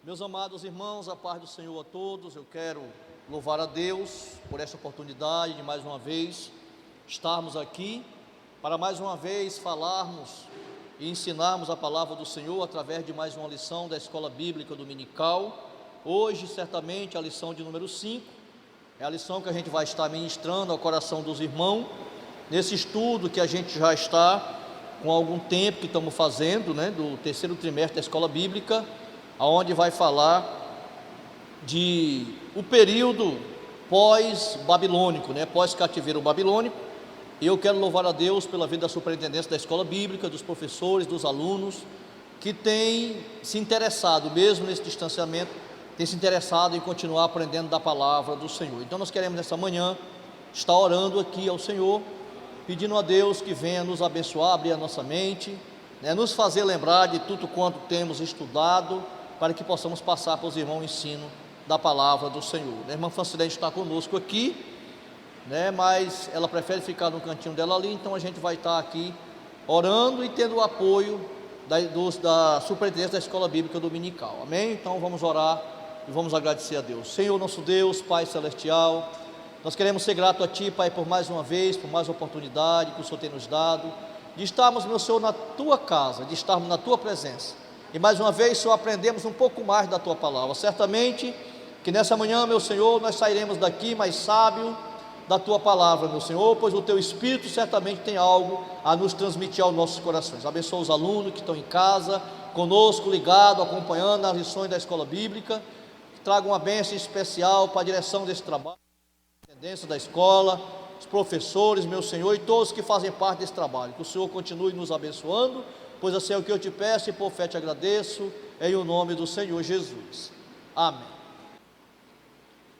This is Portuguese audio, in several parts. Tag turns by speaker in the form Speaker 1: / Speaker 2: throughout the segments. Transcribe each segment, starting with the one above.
Speaker 1: Meus amados irmãos, a paz do Senhor a todos. Eu quero louvar a Deus por essa oportunidade de mais uma vez estarmos aqui, para mais uma vez falarmos e ensinarmos a palavra do Senhor através de mais uma lição da Escola Bíblica Dominical. Hoje, certamente, a lição de número 5, é a lição que a gente vai estar ministrando ao coração dos irmãos, nesse estudo que a gente já está com algum tempo que estamos fazendo, do terceiro trimestre da Escola Bíblica, aonde vai falar de o período pós-babilônico, pós-cativeiro babilônico. E eu quero louvar a Deus pela vida da superintendência da Escola Bíblica, dos professores, dos alunos, que têm se interessado, mesmo nesse distanciamento, têm se interessado em continuar aprendendo da palavra do Senhor. Então nós queremos nessa manhã estar orando aqui ao Senhor, pedindo a Deus que venha nos abençoar, abrir a nossa mente, nos fazer lembrar de tudo quanto temos estudado, para que possamos passar para os irmãos o ensino da palavra do Senhor. A irmã Francilene está conosco aqui, mas ela prefere ficar no cantinho dela ali, então a gente vai estar aqui orando e tendo o apoio da superintendência da Escola Bíblica Dominical, amém? Então vamos orar e vamos agradecer a Deus. Senhor nosso Deus, Pai Celestial, nós queremos ser gratos a Ti, Pai, por mais uma vez, por mais uma oportunidade que o Senhor tem nos dado, de estarmos, meu Senhor, na Tua casa, de estarmos na Tua presença. E mais uma vez, Senhor, aprendemos um pouco mais da Tua palavra. Certamente que nessa manhã, meu Senhor, nós sairemos daqui mais sábio da Tua palavra, meu Senhor, pois o Teu Espírito certamente tem algo a nos transmitir aos nossos corações. Abençoa os alunos que estão em casa, conosco, ligados, acompanhando as lições da Escola Bíblica, que tragam uma bênção especial para a direção desse trabalho, a tendência da escola, os professores, meu Senhor, e todos que fazem parte desse trabalho. Que o Senhor continue nos abençoando, pois assim é o que eu te peço e por fé te agradeço, em o nome do Senhor Jesus. Amém.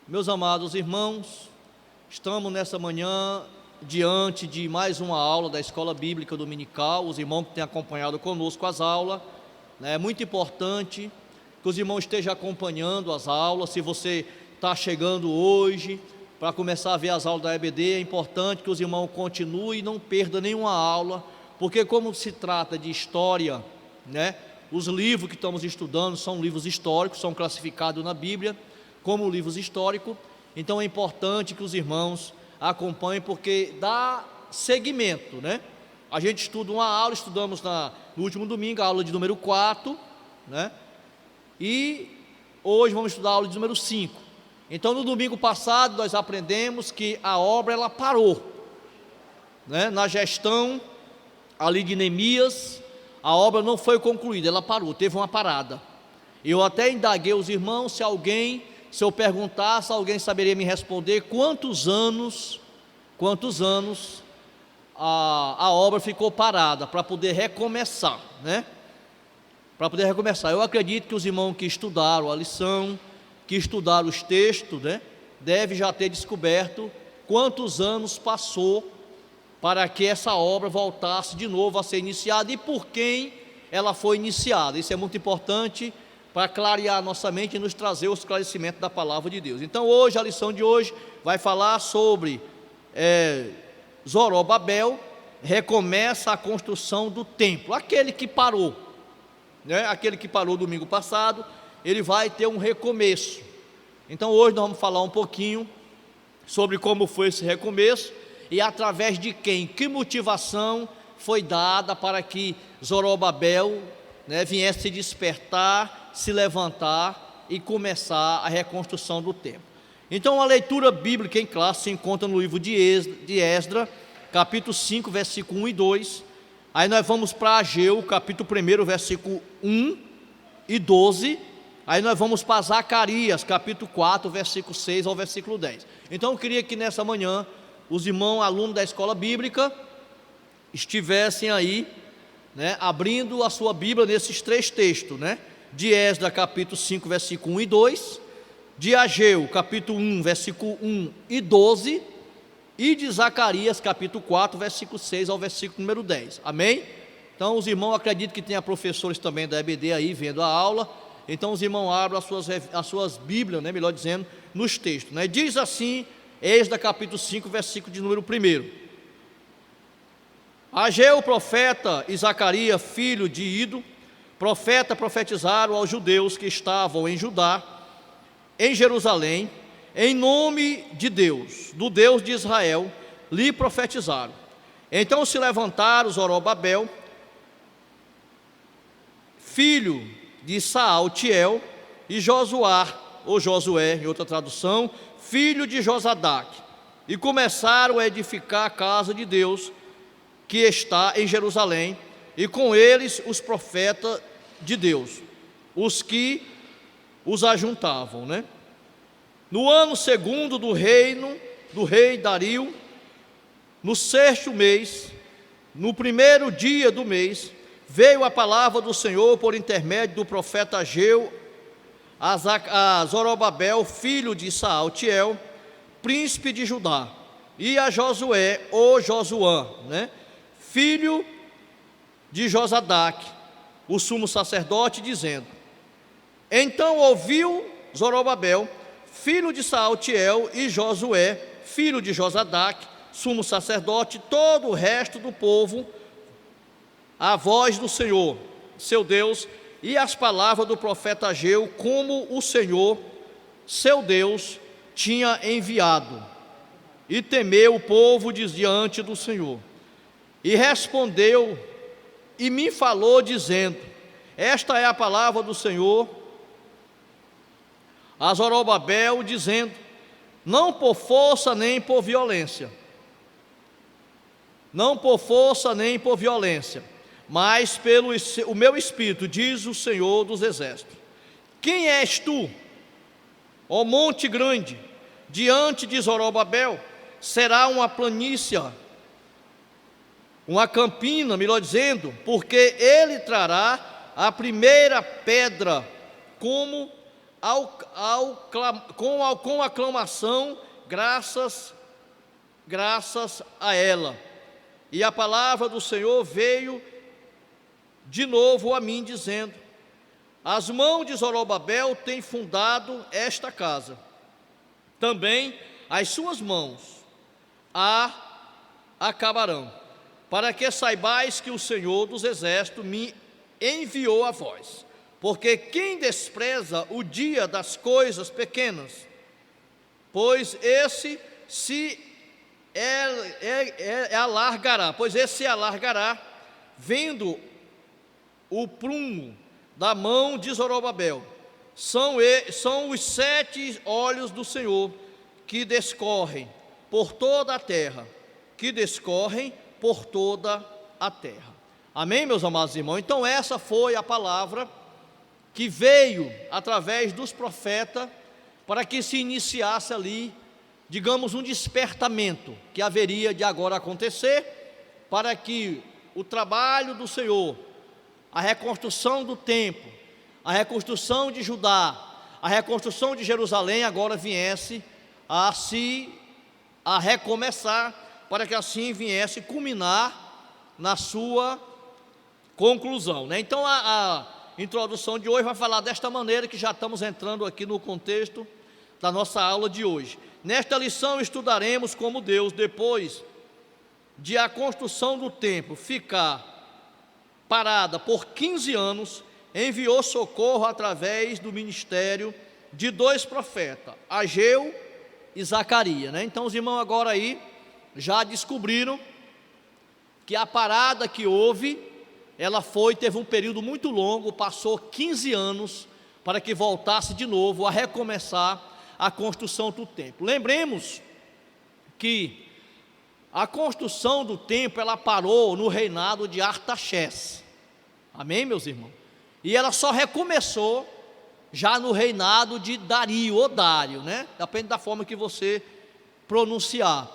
Speaker 1: Meus amados irmãos, estamos nessa manhã diante de mais uma aula da Escola Bíblica Dominical. Os irmãos que têm acompanhado conosco as aulas, é muito importante que os irmãos estejam acompanhando as aulas. Se você está chegando hoje para começar a ver as aulas da EBD, é importante que os irmãos continuem e não perdam nenhuma aula, porque como se trata de história, os livros que estamos estudando são livros históricos, são classificados na Bíblia como livros históricos, então é importante que os irmãos acompanhem, porque dá seguimento, A gente estuda uma aula, estudamos no último domingo, a aula de número 4, e hoje vamos estudar a aula de número 5. Então no domingo passado nós aprendemos que a obra ela parou, na gestão ali de Neemias, a obra não foi concluída, ela parou, teve uma parada. Eu até indaguei os irmãos, se eu perguntasse, alguém saberia me responder quantos anos a obra ficou parada, para poder recomeçar, Para poder recomeçar. Eu acredito que os irmãos que estudaram a lição, que estudaram os textos, deve já ter descoberto quantos anos passou para que essa obra voltasse de novo a ser iniciada e por quem ela foi iniciada. Isso é muito importante para clarear a nossa mente e nos trazer o esclarecimento da palavra de Deus. Então hoje, a lição de hoje vai falar sobre Zorobabel recomeça a construção do templo. Aquele que parou, aquele que parou domingo passado, ele vai ter um recomeço. Então hoje nós vamos falar um pouquinho sobre como foi esse recomeço, e através de quem, que motivação foi dada para que Zorobabel viesse se despertar, se levantar e começar a reconstrução do templo. Então a leitura bíblica em classe se encontra no livro de Esdras, capítulo 5, versículo 1 e 2, aí nós vamos para Ageu, capítulo 1, versículo 1 e 12, aí nós vamos para Zacarias, capítulo 4, versículo 6 ao versículo 10. Então eu queria que nessa manhã os irmãos alunos da Escola Bíblica estivessem aí, abrindo a sua Bíblia nesses três textos, de Esdras, capítulo 5, versículo 1 e 2, de Ageu, capítulo 1, versículo 1 e 12, e de Zacarias, capítulo 4, versículo 6 ao versículo número 10, amém? Então os irmãos, acredito que tenha professores também da EBD aí, vendo a aula, então os irmãos abram as suas Bíblias, melhor dizendo, nos textos, Diz assim, Esdras capítulo 5, versículo de número 1. Ageu, profeta, e Zacarias, filho de Ido, profetizaram aos judeus que estavam em Judá, em Jerusalém, em nome de Deus, do Deus de Israel, lhe profetizaram. Então se levantaram Zorobabel, filho de Saltiel, e Josué, ou Josué, em outra tradução, filho de Josadaque, e começaram a edificar a casa de Deus, que está em Jerusalém, e com eles os profetas de Deus, os que os ajuntavam, né? No ano segundo do rei Dario, no sexto mês, no primeiro dia do mês, veio a palavra do Senhor por intermédio do profeta Ageu a Zorobabel, filho de Saltiel, príncipe de Judá, e a Josué, ou Josuã, né, filho de Josadaque, o sumo sacerdote, dizendo: Então ouviu Zorobabel, filho de Saltiel, e Josué, filho de Josadaque, sumo sacerdote, todo o resto do povo, a voz do Senhor, seu Deus, e as palavras do profeta Ageu, como o Senhor, seu Deus, tinha enviado. E temeu o povo diante do Senhor. E respondeu e me falou, dizendo: Esta é a palavra do Senhor a Zorobabel, dizendo: Não por força nem por violência, não por força nem por violência, mas pelo o meu espírito, diz o Senhor dos Exércitos. Quem és tu, ó monte grande? Diante de Zorobabel será uma planície, uma campina, melhor dizendo, porque ele trará a primeira pedra com aclamação, graças a ela. E a palavra do Senhor veio de novo a mim, dizendo: As mãos de Zorobabel têm fundado esta casa, também as suas mãos a acabarão, para que saibais que o Senhor dos Exércitos me enviou a vós. Porque quem despreza o dia das coisas pequenas, pois esse se alargará, vendo o prumo da mão de Zorobabel. São os 7 olhos do Senhor que descorrem por toda a terra, Amém, meus amados irmãos? Então essa foi a palavra que veio através dos profetas para que se iniciasse ali, digamos, um despertamento que haveria de agora acontecer, para que o trabalho do Senhor, a reconstrução do templo, a reconstrução de Judá, a reconstrução de Jerusalém agora viesse a recomeçar, para que assim viesse culminar na sua conclusão, né? Então a introdução de hoje vai falar desta maneira, que já estamos entrando aqui no contexto da nossa aula de hoje. Nesta lição estudaremos como Deus, depois de a construção do templo ficar parada por 15 anos, enviou socorro através do ministério de 2 profetas, Ageu e Zacarias, né? Então os irmãos agora aí já descobriram que a parada que houve, teve um período muito longo, passou 15 anos para que voltasse de novo a recomeçar a construção do templo. Lembremos que a construção do templo, ela parou no reinado de Artaxerxes, amém, meus irmãos? E ela só recomeçou já no reinado de Dario, ou Dário, né? Depende da forma que você pronunciar.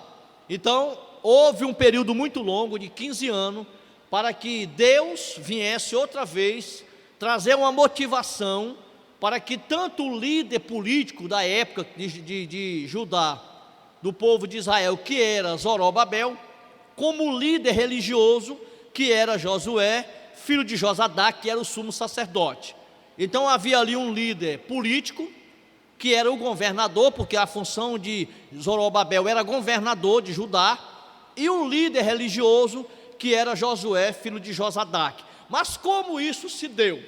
Speaker 1: Então, houve um período muito longo, de 15 anos, para que Deus viesse outra vez trazer uma motivação para que tanto o líder político da época de Judá, do povo de Israel, que era Zorobabel, como o líder religioso, que era Josué, filho de Josadaque, que era o sumo sacerdote. Então havia ali um líder político, que era o governador, porque a função de Zorobabel era governador de Judá, e um líder religioso, que era Josué, filho de Josadaque. Mas como isso se deu?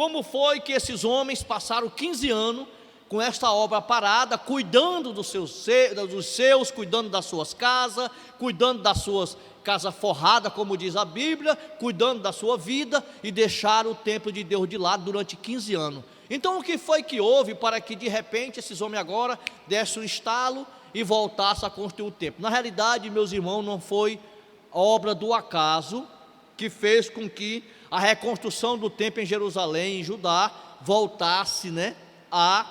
Speaker 1: como foi que esses homens passaram 15 anos com esta obra parada, cuidando dos seus, cuidando das suas casas, cuidando das suas casas forradas, como diz a Bíblia, cuidando da sua vida, e deixaram o templo de Deus de lado durante 15 anos. Então o que foi que houve para que de repente esses homens agora dessem um estalo e voltassem a construir o templo? Na realidade, meus irmãos, não foi obra do acaso que fez com que a reconstrução do templo em Jerusalém, em Judá, voltasse, a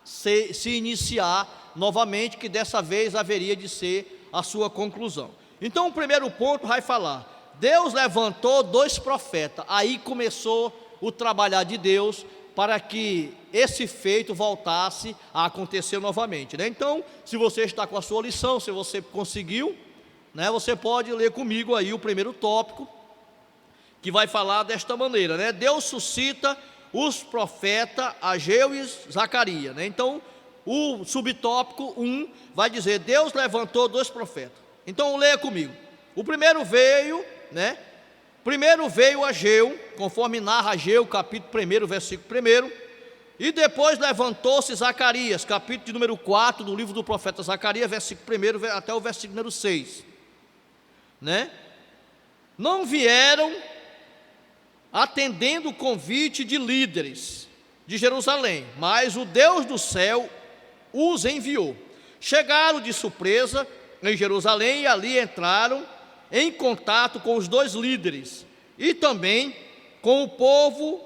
Speaker 1: se iniciar novamente, que dessa vez haveria de ser a sua conclusão. Então o primeiro ponto vai falar: Deus levantou 2 profetas. Aí começou o trabalhar de Deus para que esse feito voltasse a acontecer novamente, Então, se você está com a sua lição, se você conseguiu, você pode ler comigo aí o primeiro tópico, que vai falar desta maneira, Deus suscita os profetas Ageu e Zacarias, Então, o subtópico 1 vai dizer: Deus levantou 2 profetas. Então, leia comigo. O primeiro veio, Primeiro veio Ageu, conforme narra Ageu, capítulo 1, versículo 1, e depois levantou-se Zacarias, capítulo de número 4 do livro do profeta Zacarias, versículo 1 até o versículo número 6, Não vieram atendendo o convite de líderes de Jerusalém, mas o Deus do céu os enviou. Chegaram de surpresa em Jerusalém e ali entraram em contato com os 2 líderes e também com o povo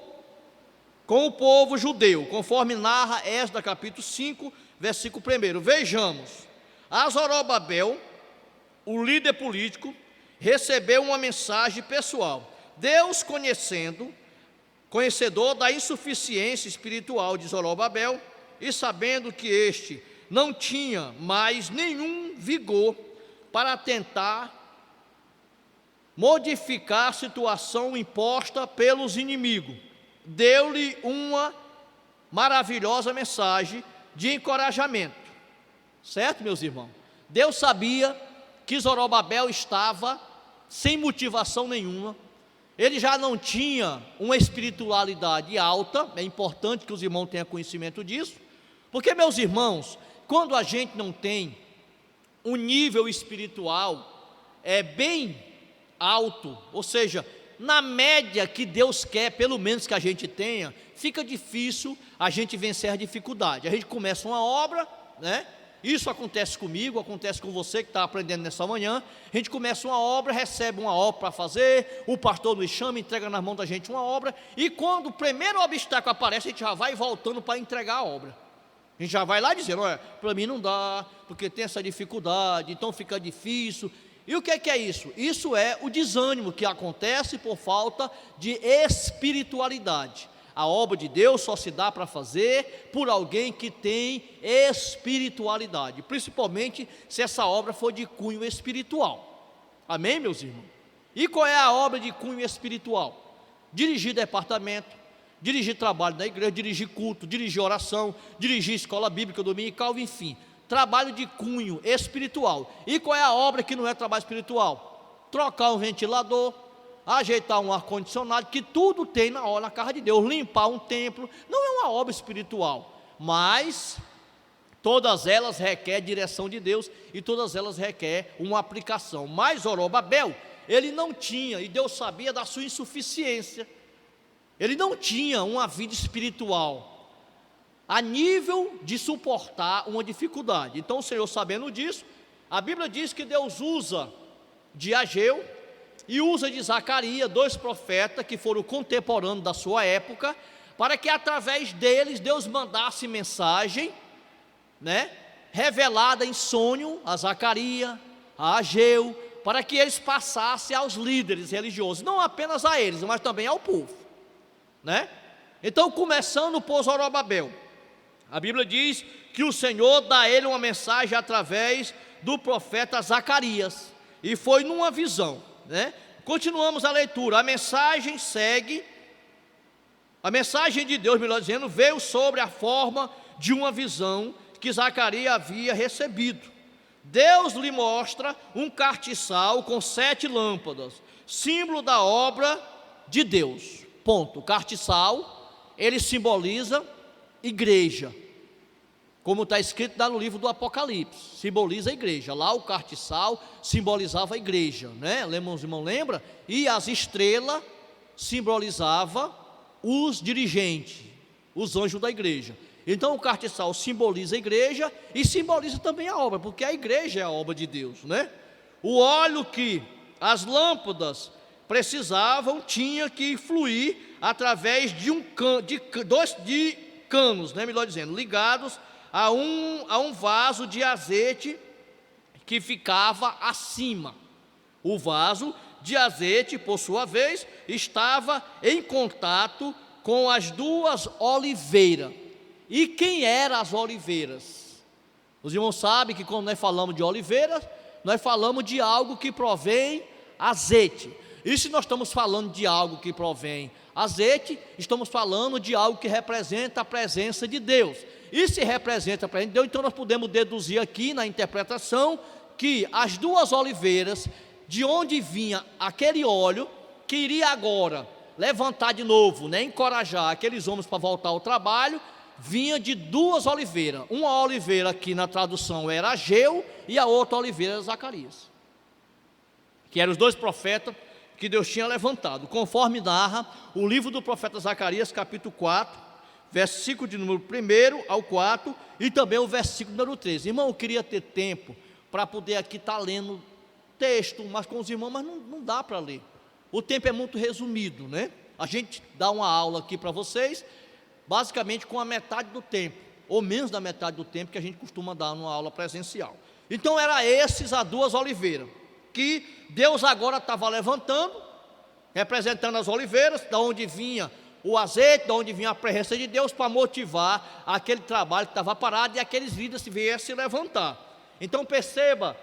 Speaker 1: judeu, conforme narra Esdras capítulo 5, versículo 1. Vejamos: a Zorobabel, o líder político, recebeu uma mensagem pessoal. Deus, conhecedor da insuficiência espiritual de Zorobabel, e sabendo que este não tinha mais nenhum vigor para tentar modificar a situação imposta pelos inimigos, deu-lhe uma maravilhosa mensagem de encorajamento. Certo, meus irmãos? Deus sabia que Zorobabel estava sem motivação nenhuma, ele já não tinha uma espiritualidade alta. É importante que os irmãos tenham conhecimento disso, porque, meus irmãos, quando a gente não tem um nível espiritual bem alto, ou seja, na média que Deus quer, pelo menos que a gente tenha, fica difícil a gente vencer a dificuldade. A gente começa uma obra, Isso acontece comigo, acontece com você que está aprendendo nessa manhã. A gente começa uma obra, recebe uma obra para fazer, o pastor nos chama, entrega nas mãos da gente uma obra, e quando o primeiro obstáculo aparece, a gente já vai voltando para entregar a obra. A gente já vai lá dizendo: olha, para mim não dá, porque tem essa dificuldade, então fica difícil. E o que é isso? Isso é o desânimo que acontece por falta de espiritualidade. A obra de Deus só se dá para fazer por alguém que tem espiritualidade, principalmente se essa obra for de cunho espiritual. Amém, meus irmãos? E qual é a obra de cunho espiritual? Dirigir departamento, dirigir trabalho da igreja, dirigir culto, dirigir oração, dirigir escola bíblica dominical, enfim, trabalho de cunho espiritual. E qual é a obra que não é trabalho espiritual? Trocar um ventilador, ajeitar um ar-condicionado, que tudo tem na casa de Deus. Limpar um templo não é uma obra espiritual, mas todas elas requerem direção de Deus e todas elas requerem uma aplicação. Mas Zorobabel, ele não tinha, e Deus sabia da sua insuficiência, ele não tinha uma vida espiritual a nível de suportar uma dificuldade. Então o Senhor, sabendo disso, a Bíblia diz que Deus usa de Ageu e usa de Zacarias, 2 profetas que foram contemporâneos da sua época, para que através deles Deus mandasse mensagem, revelada em sonho a Zacarias, a Ageu, para que eles passassem aos líderes religiosos, não apenas a eles, mas também ao povo, Então, começando por Zorobabel, a Bíblia diz que o Senhor dá a ele uma mensagem através do profeta Zacarias, e foi numa visão, Continuamos a leitura. A mensagem segue, a mensagem de Deus, melhor dizendo, veio sobre a forma de uma visão que Zacarias havia recebido. Deus lhe mostra um castiçal com 7 lâmpadas, símbolo da obra de Deus. Ponto. O castiçal ele simboliza igreja, como está escrito lá no livro do Apocalipse, simboliza a igreja. Lá o castiçal simbolizava a igreja, né? Os irmãos lembra? E as estrelas simbolizava os dirigentes, os anjos da igreja. Então o castiçal simboliza a igreja e simboliza também a obra, porque a igreja é a obra de Deus, né? O óleo que as lâmpadas precisavam tinha que fluir através de de canos, né, melhor dizendo, ligados a um vaso de azeite que ficava acima. O vaso de azeite, por sua vez, estava em contato com as duas oliveiras. E quem eram as oliveiras? Os irmãos sabem que quando nós falamos de oliveiras, nós falamos de algo que provém azeite. E se nós estamos falando de algo que provém azeite, estamos falando de algo que representa a presença de Deus. E se representa a presença de Deus, então nós podemos deduzir aqui na interpretação que as duas oliveiras, de onde vinha aquele óleo, que iria agora levantar de novo, né, encorajar aqueles homens para voltar ao trabalho, vinha de duas oliveiras. Uma oliveira aqui na tradução era Ageu e a outra oliveira era Zacarias, que eram os dois profetas que Deus tinha levantado, conforme narra o livro do profeta Zacarias, capítulo 4, versículo de número 1 ao 4, e também o versículo número 13. Irmão, eu queria ter tempo para poder aqui estar lendo texto, mas com os irmãos, mas não dá para ler. O tempo é muito resumido, né? A gente dá uma aula aqui para vocês, basicamente com a metade do tempo, ou menos da metade do tempo que a gente costuma dar numa aula presencial. Então, era esses as duas oliveiras, que Deus agora estava levantando, representando as oliveiras, da onde vinha o azeite, da onde vinha a presença de Deus, para motivar aquele trabalho que estava parado, e aqueles líderes viessem se levantar. Então perceba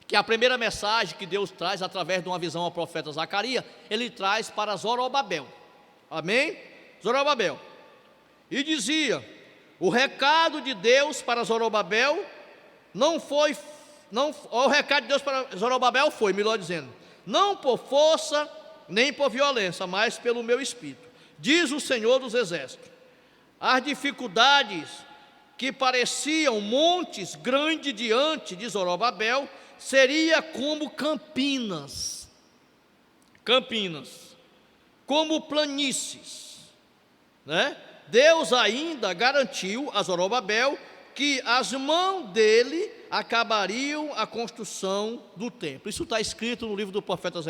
Speaker 1: que a primeira mensagem que Deus traz, através de uma visão ao profeta Zacarias, ele traz para Zorobabel, amém? Zorobabel, e dizia, o recado de Deus para Zorobabel o recado de Deus para Zorobabel foi, melhor dizendo, não por força nem por violência, mas pelo meu espírito, diz o Senhor dos Exércitos. As dificuldades que pareciam montes grandes diante de Zorobabel, seria como campinas, como planícies, né? Deus ainda garantiu a Zorobabel que as mãos dele acabariam a construção do templo. Isso está escrito no livro do profeta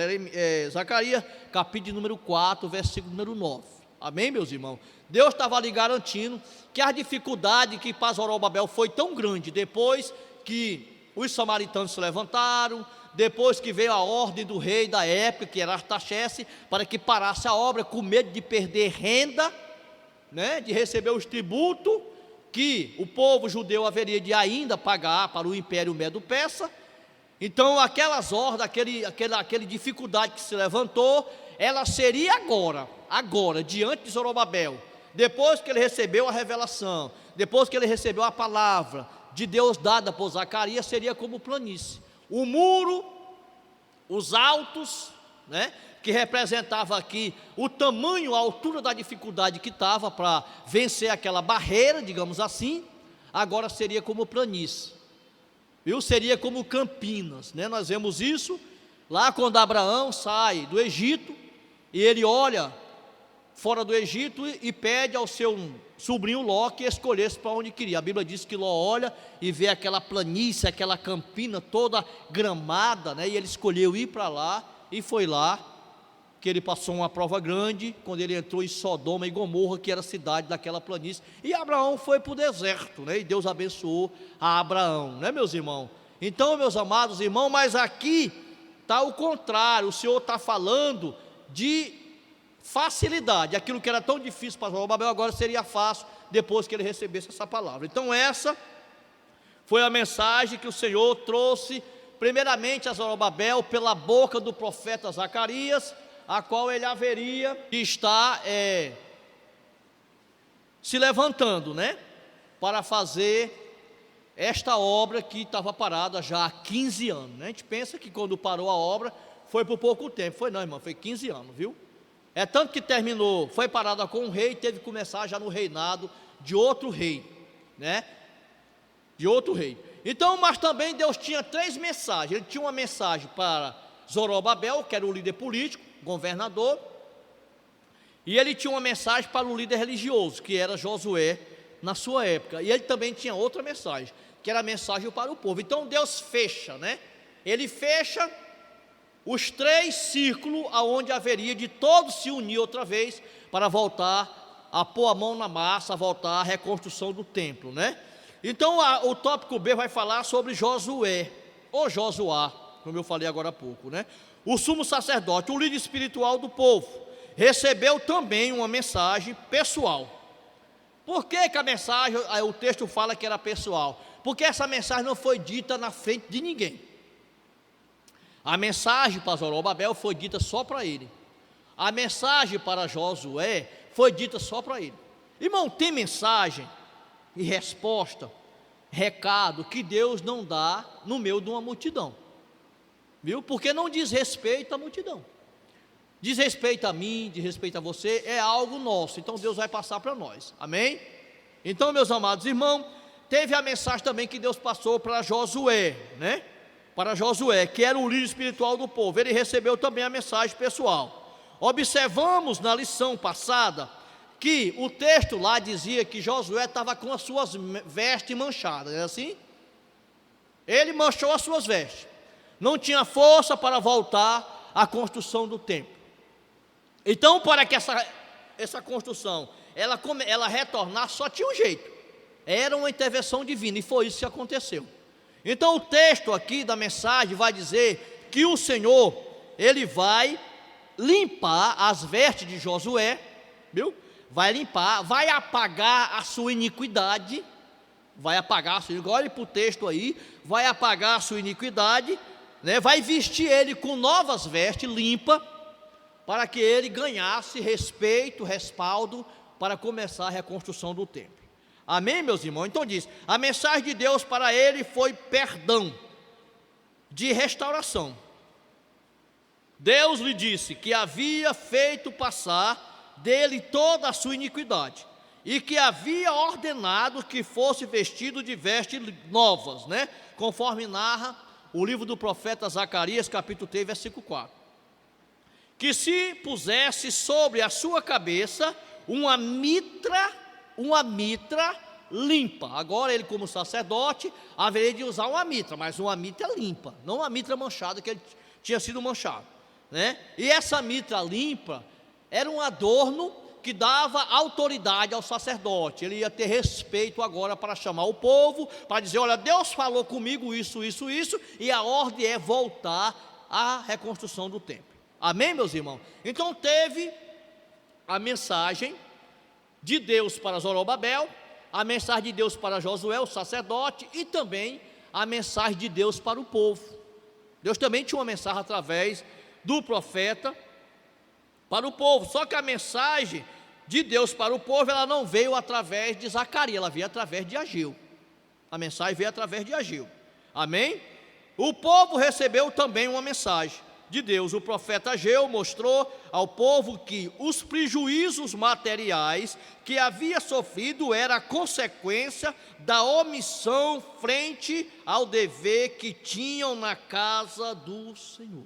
Speaker 1: Zacarias, capítulo número 4, versículo número 9. Amém, meus irmãos? Deus estava ali garantindo que a dificuldade que para Zorobabel foi tão grande, depois que os samaritanos se levantaram, depois que veio a ordem do rei da época, que era Artaxerxes, para que parasse a obra, com medo de perder renda, né, de receber os tributos, que o povo judeu haveria de ainda pagar para o Império Medo-Persa. Então aquelas ordens, aquela dificuldade que se levantou, ela seria agora, diante de Zorobabel, depois que ele recebeu a revelação, depois que ele recebeu a palavra de Deus dada por Zacarias, seria como planície. O muro, os altos, né, que representava aqui o tamanho, a altura da dificuldade que estava para vencer aquela barreira, digamos assim, agora seria como planície, viu? Seria como campinas, né? Nós vemos isso lá quando Abraão sai do Egito, e ele olha fora do Egito e pede ao seu sobrinho Ló que escolhesse para onde queria. A Bíblia diz que Ló olha e vê aquela planície, aquela campina toda gramada, né? E ele escolheu ir para lá, e foi lá que ele passou uma prova grande, quando ele entrou em Sodoma e Gomorra, que era a cidade daquela planície, e Abraão foi para o deserto, né? E Deus abençoou a Abraão, né, meus irmãos? Então, meus amados irmãos, mas aqui está o contrário. O Senhor está falando de facilidade, aquilo que era tão difícil para Zorobabel, agora seria fácil, depois que ele recebesse essa palavra. Então essa foi a mensagem que o Senhor trouxe, primeiramente a Zorobabel, pela boca do profeta Zacarias, a qual ele haveria de estar se levantando, né, para fazer esta obra que estava parada já há 15 anos, né? A gente pensa que quando parou a obra foi por pouco tempo, foi não, irmão, foi 15 anos, viu? É tanto que terminou, foi parada com um rei, teve que começar já no reinado de outro rei, né? De outro rei. Então, mas também Deus tinha 3 mensagens. Ele tinha uma mensagem para Zorobabel, que era o líder político, governador, e ele tinha uma mensagem para o líder religioso, que era Josué, na sua época. E ele também tinha outra mensagem, que era a mensagem para o povo. Então Deus fecha, né? Ele fecha os 3 círculos aonde haveria de todos se unir outra vez para voltar a pôr a mão na massa, voltar à reconstrução do templo, né? Então o tópico B vai falar sobre Josué, ou Josuá, como eu falei agora há pouco, né? O sumo sacerdote, o líder espiritual do povo, recebeu também uma mensagem pessoal. Por que que a mensagem, o texto fala que era pessoal? Porque essa mensagem não foi dita na frente de ninguém. A mensagem para Zorobabel foi dita só para ele. A mensagem para Josué foi dita só para ele. Irmão, tem mensagem e resposta, recado que Deus não dá no meio de uma multidão, viu? Porque não diz respeito à multidão, diz respeito a mim, diz respeito a você, é algo nosso, então Deus vai passar para nós, amém? Então, meus amados irmãos, teve a mensagem também que Deus passou para Josué, né? Para Josué, que era o líder espiritual do povo, ele recebeu também a mensagem pessoal. Observamos na lição passada que o texto lá dizia que Josué estava com as suas vestes manchadas, é assim? Ele manchou as suas vestes, não tinha força para voltar à construção do templo. Então, para que essa construção, ela retornar, só tinha um jeito, era uma intervenção divina, e foi isso que aconteceu. Então o texto aqui da mensagem vai dizer que o Senhor, ele vai limpar as vestes de Josué, viu? Vai limpar, vai apagar a sua iniquidade, olhe para o texto aí, vai apagar a sua iniquidade, né? Vai vestir ele com novas vestes, limpa, para que ele ganhasse respeito, respaldo, para começar a reconstrução do templo. Amém, meus irmãos? Então diz, a mensagem de Deus para ele foi perdão, de restauração. Deus lhe disse que havia feito passar dele toda a sua iniquidade, e que havia ordenado que fosse vestido de vestes novas, né? Conforme narra o livro do profeta Zacarias, capítulo 3, versículo 4. Que se pusesse sobre a sua cabeça uma mitra limpa. Agora ele, como sacerdote, haveria de usar uma mitra, mas uma mitra limpa, não uma mitra manchada, que ele tinha sido manchado, né? E essa mitra limpa era um adorno que dava autoridade ao sacerdote. Ele ia ter respeito agora para chamar o povo, para dizer, olha, Deus falou comigo isso, e a ordem é voltar à reconstrução do templo. Amém, meus irmãos? Então teve a mensagem de Deus para Zorobabel, a mensagem de Deus para Josué, o sacerdote, e também a mensagem de Deus para o povo. Deus também tinha uma mensagem através do profeta para o povo, só que a mensagem de Deus para o povo, ela não veio através de Zacarias, ela veio através de Ageu. A mensagem veio através de Ageu, amém? O povo recebeu também uma mensagem de Deus. O profeta Ageu mostrou ao povo que os prejuízos materiais que havia sofrido era a consequência da omissão frente ao dever que tinham na casa do Senhor.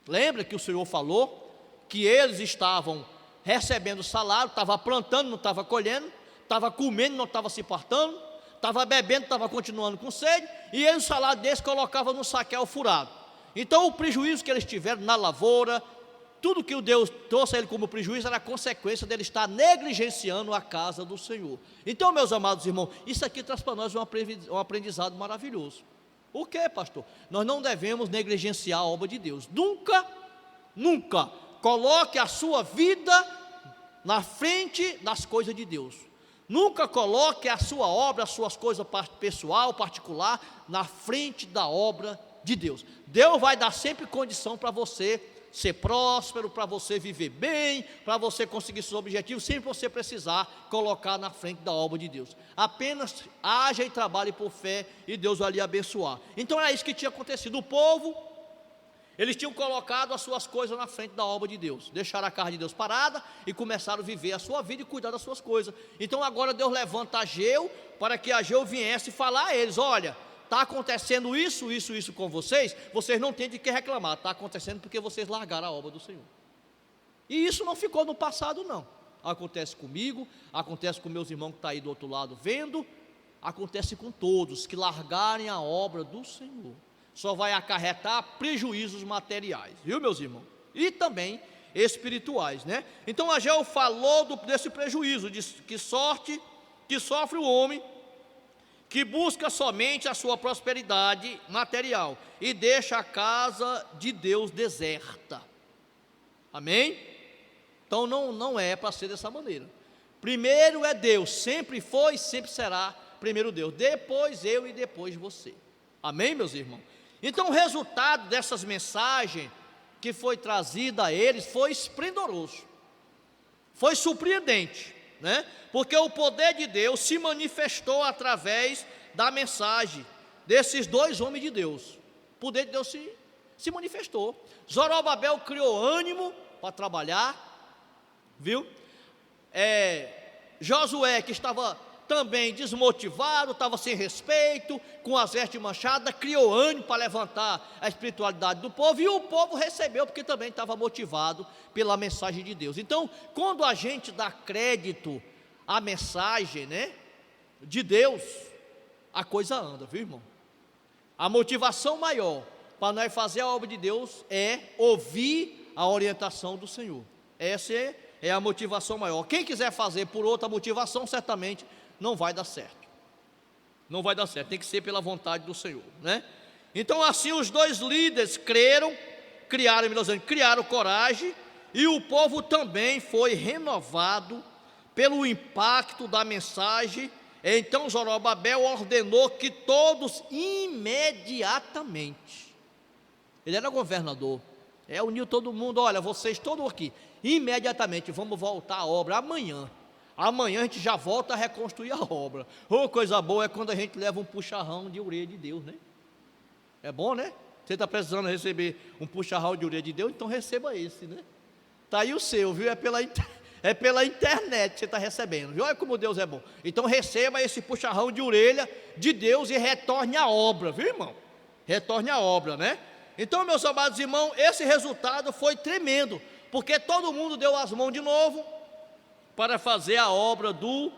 Speaker 1: Lembra que o Senhor falou que eles estavam recebendo salário, estavam plantando, não estavam colhendo, estavam comendo, não estavam se partando, estavam bebendo, estavam continuando com sede, e eles o salário deles colocavam no saquel furado. Então o prejuízo que eles tiveram na lavoura, tudo que o Deus trouxe a ele como prejuízo, era a consequência dele estar negligenciando a casa do Senhor. Então, meus amados irmãos, isso aqui traz para nós um aprendizado maravilhoso. O que, pastor? Nós não devemos negligenciar a obra de Deus. Nunca coloque a sua vida na frente das coisas de Deus. Nunca coloque a sua obra, as suas coisas pessoal, particular, na frente da obra de Deus. Deus vai dar sempre condição para você ser próspero, para você viver bem, para você conseguir seus objetivos, sem você precisar colocar na frente da obra de Deus. Apenas haja e trabalhe por fé, e Deus vai lhe abençoar. Então era isso que tinha acontecido. O povo Eles tinham colocado as suas coisas na frente da obra de Deus, deixaram a casa de Deus parada e começaram a viver a sua vida e cuidar das suas coisas. Então agora Deus levanta Ageu para que Ageu viesse falar a eles: olha, está acontecendo isso com vocês não têm de que reclamar, está acontecendo porque vocês largaram a obra do Senhor. E isso não ficou no passado não, acontece comigo, acontece com meus irmãos que estão aí do outro lado vendo, acontece com todos que largarem a obra do Senhor. Só vai acarretar prejuízos materiais, viu, meus irmãos? E também espirituais, né? Então Ageu falou desse prejuízo, que sofre o homem que busca somente a sua prosperidade material e deixa a casa de Deus deserta. Amém? Então não é para ser dessa maneira. Primeiro é Deus, sempre foi e sempre será primeiro Deus, depois eu e depois você. Amém, meus irmãos? Então o resultado dessas mensagens que foi trazida a eles foi esplendoroso, foi surpreendente, né? Porque o poder de Deus se manifestou através da mensagem desses dois homens de Deus. O poder de Deus se manifestou. Zorobabel criou ânimo para trabalhar, viu? Josué, que estava também desmotivado, estava sem respeito, com as vestes manchadas, criou ânimo para levantar a espiritualidade do povo, e o povo recebeu, porque também estava motivado pela mensagem de Deus. Então, quando a gente dá crédito à mensagem, né, de Deus, a coisa anda, viu, irmão? A motivação maior para nós fazer a obra de Deus é ouvir a orientação do Senhor. Essa é a motivação maior. Quem quiser fazer por outra motivação, certamente não vai dar certo. Não vai dar certo, tem que ser pela vontade do Senhor, né? Então assim os dois líderes criaram coragem, e o povo também foi renovado pelo impacto da mensagem. Então Zorobabel ordenou que todos imediatamente, ele era governador, uniu todo mundo: olha, vocês todos aqui, imediatamente vamos voltar à obra amanhã a gente já volta a reconstruir a obra. Coisa boa é quando a gente leva um puxarrão de orelha de Deus, né? É bom, né? Você está precisando receber um puxarrão de orelha de Deus, então receba esse, né? Está aí o seu, viu? É pela internet que você está recebendo, viu? Olha como Deus é bom. Então receba esse puxarrão de orelha de Deus e retorne à obra, viu, irmão? Retorne à obra, né? Então, meus amados irmãos, esse resultado foi tremendo, porque todo mundo deu as mãos de novo para fazer a obra do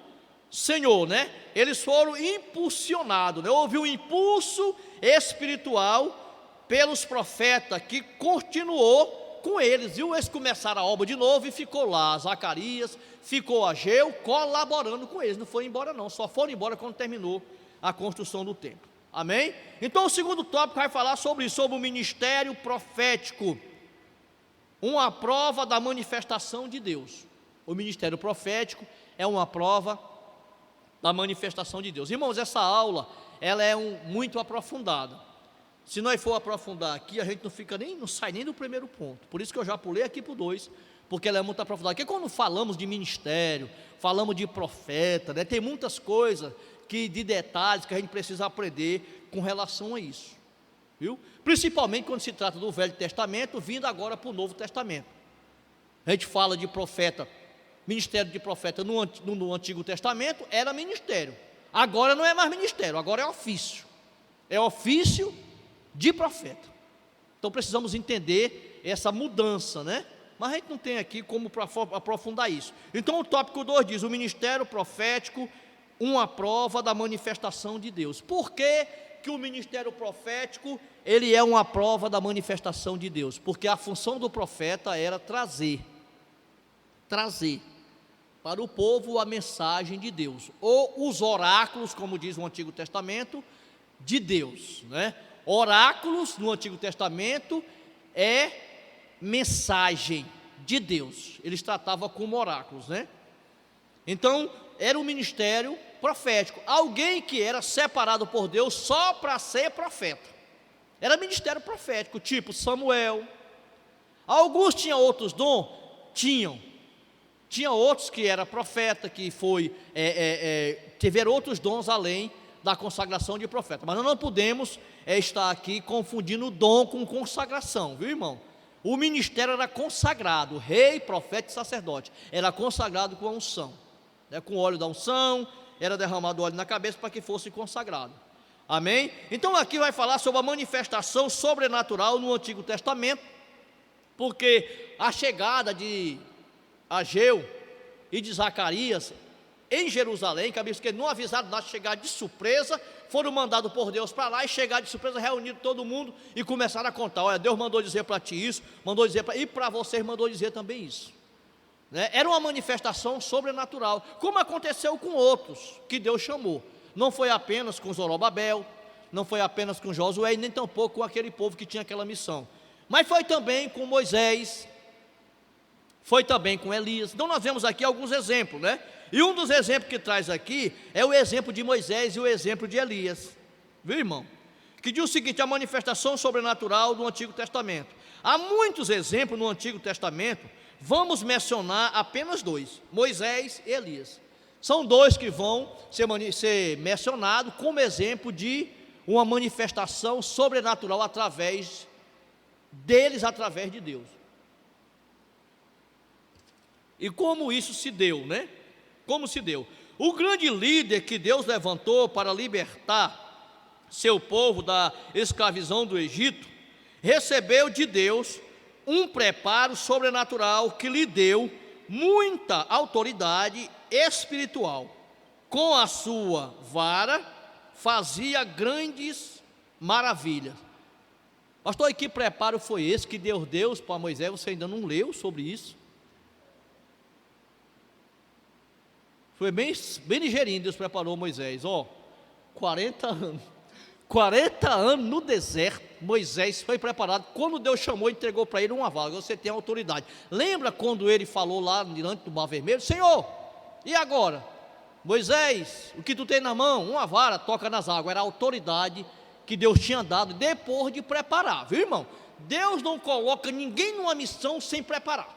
Speaker 1: Senhor, né? Eles foram impulsionados, né? Houve um impulso espiritual pelos profetas, que continuou com eles, viu? Eles começaram a obra de novo e ficou lá Zacarias, ficou Ageu colaborando com eles. Não foi embora não, só foram embora quando terminou a construção do templo. Amém? Então o segundo tópico vai falar sobre isso, sobre o ministério profético, uma prova da manifestação de Deus. O ministério profético é uma prova da manifestação de Deus. Irmãos, essa aula, ela é muito aprofundada. Se nós for aprofundar aqui, a gente não sai nem do primeiro ponto. Por isso que eu já pulei aqui para o 2, porque ela é muito aprofundada. Porque quando falamos de ministério, falamos de profeta, né, tem muitas coisas de detalhes que a gente precisa aprender com relação a isso, viu? Principalmente quando se trata do Velho Testamento, vindo agora para o Novo Testamento. A gente fala de profeta. Ministério de profeta no Antigo Testamento era ministério, agora não é mais ministério, agora é ofício de profeta. Então precisamos entender essa mudança, né? Mas a gente não tem aqui como aprofundar isso. Então o tópico 2 diz: o ministério profético, uma prova da manifestação de Deus. Por que o ministério profético, ele é uma prova da manifestação de Deus? Porque a função do profeta era trazer para o povo a mensagem de Deus, ou os oráculos, como diz o Antigo Testamento, de Deus, né? Oráculos no Antigo Testamento é mensagem de Deus, eles tratavam como oráculos, né? Então era um ministério profético, alguém que era separado por Deus só para ser profeta, era ministério profético, tipo Samuel. Alguns tinham outros dons? Tinha outros que era profeta, que tiveram outros dons além da consagração de profeta. Mas nós não podemos estar aqui confundindo o dom com consagração, viu, irmão? O ministério era consagrado, rei, profeta e sacerdote, era consagrado com a unção, né? Com o óleo da unção, era derramado óleo na cabeça para que fosse consagrado. Amém? Então aqui vai falar sobre a manifestação sobrenatural no Antigo Testamento, porque a chegada de Ageu e de Zacarias em Jerusalém, que a Bíblia diz que não avisaram nada, chegar de surpresa, foram mandados por Deus para lá e chegar de surpresa, reuniram todo mundo e começaram a contar: olha, Deus mandou dizer para ti isso, mandou dizer e para vocês mandou dizer também isso, né? Era uma manifestação sobrenatural, como aconteceu com outros que Deus chamou. Não foi apenas com Zorobabel, não foi apenas com Josué, e nem tampouco com aquele povo que tinha aquela missão, mas foi também com Moisés, foi também com Elias. Então nós vemos aqui alguns exemplos, né? E um dos exemplos que traz aqui é o exemplo de Moisés e o exemplo de Elias, viu, irmão? Que diz o seguinte: a manifestação sobrenatural do Antigo Testamento. Há muitos exemplos no Antigo Testamento, vamos mencionar apenas dois: Moisés e Elias. São dois que vão ser mencionados como exemplo de uma manifestação sobrenatural através deles, através de Deus. E como isso se deu, né? Como se deu? O grande líder que Deus levantou para libertar seu povo da escravidão do Egito, recebeu de Deus um preparo sobrenatural que lhe deu muita autoridade espiritual. Com a sua vara fazia grandes maravilhas. Pastor, e que preparo foi esse que Deus deu para Moisés? Você ainda não leu sobre isso? Foi bem ligeirinho, Deus preparou Moisés. 40 anos. 40 anos no deserto, Moisés foi preparado. Quando Deus chamou, entregou para ele uma vara. Você tem autoridade. Lembra quando ele falou lá diante do Mar Vermelho: Senhor, e agora? Moisés, o que tu tem na mão? Uma vara, toca nas águas. Era a autoridade que Deus tinha dado depois de preparar, viu, irmão? Deus não coloca ninguém numa missão sem preparar,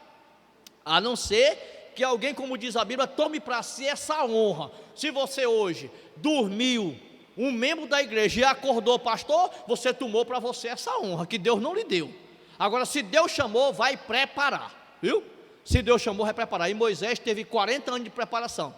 Speaker 1: a não ser que alguém, como diz a Bíblia, tome para si essa honra. Se você hoje dormiu, um membro da igreja, e acordou pastor, você tomou para você essa honra, que Deus não lhe deu. Agora, se Deus chamou, vai preparar, viu? Se Deus chamou, vai preparar. E Moisés teve 40 anos de preparação.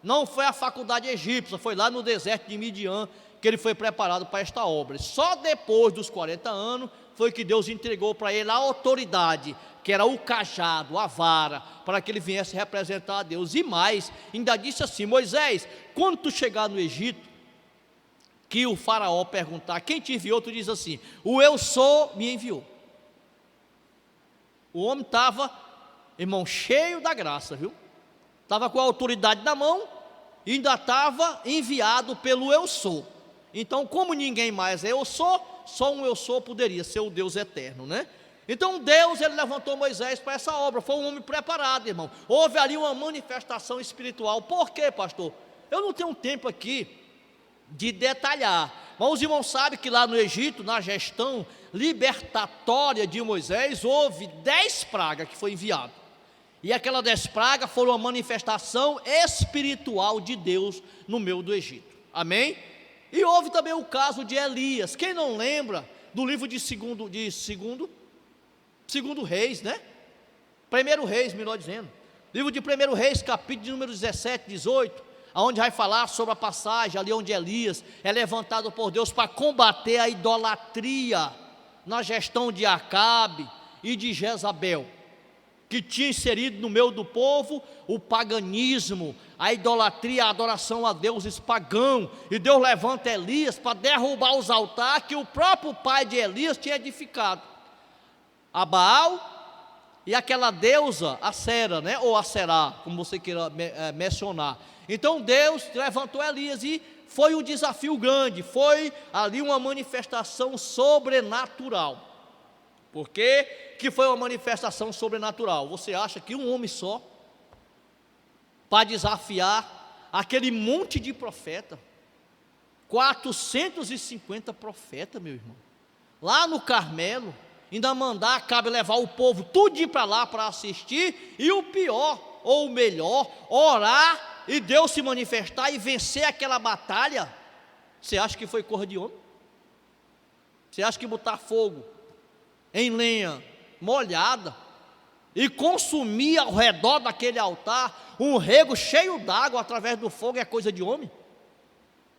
Speaker 1: Não foi a faculdade egípcia, foi lá no deserto de Midian que ele foi preparado para esta obra. Só depois dos 40 anos foi que Deus entregou para ele a autoridade, que era o cajado, a vara, para que ele viesse representar a Deus. E mais, ainda disse assim: Moisés, quando tu chegar no Egito, que o faraó perguntar quem te enviou, tu diz assim: o eu sou me enviou. O homem estava, irmão, cheio da graça, viu? Estava com a autoridade na mão, e ainda estava enviado pelo eu sou. Então, como ninguém mais é eu sou, só um eu sou poderia ser o Deus eterno, né? Então Deus, ele levantou Moisés para essa obra. Foi um homem preparado, irmão. Houve ali uma manifestação espiritual. Por quê, pastor? Eu não tenho tempo aqui de detalhar, mas os irmãos sabem que lá no Egito, na gestão libertatória de Moisés, houve 10 pragas que foi enviado. E aquelas 10 pragas foram uma manifestação espiritual de Deus no meio do Egito. Amém? E houve também o caso de Elias. Quem não lembra do livro de segundo Reis, né? Primeiro Reis, melhor dizendo. Livro de Primeiro Reis, capítulo de número 17, 18, onde vai falar sobre a passagem ali onde Elias é levantado por Deus para combater a idolatria na gestão de Acabe e de Jezabel, que tinha inserido no meio do povo o paganismo, a idolatria, a adoração a deuses pagãos. E Deus levanta Elias para derrubar os altares que o próprio pai de Elias tinha edificado, a Baal e aquela deusa, a Sera, né? Ou a Será, como você queira mencionar. Então Deus levantou Elias e foi um desafio grande, foi ali uma manifestação sobrenatural. Por que foi uma manifestação sobrenatural? Você acha que um homem só, para desafiar aquele monte de profeta, 450 profetas, meu irmão, lá no Carmelo, ainda mandar Acabe levar o povo tudo para lá para assistir, e o pior, ou o melhor, orar, e Deus se manifestar e vencer aquela batalha? Você acha que foi coisa de homem? Você acha que botar fogo em lenha molhada e consumir ao redor daquele altar um rego cheio d'água através do fogo é coisa de homem?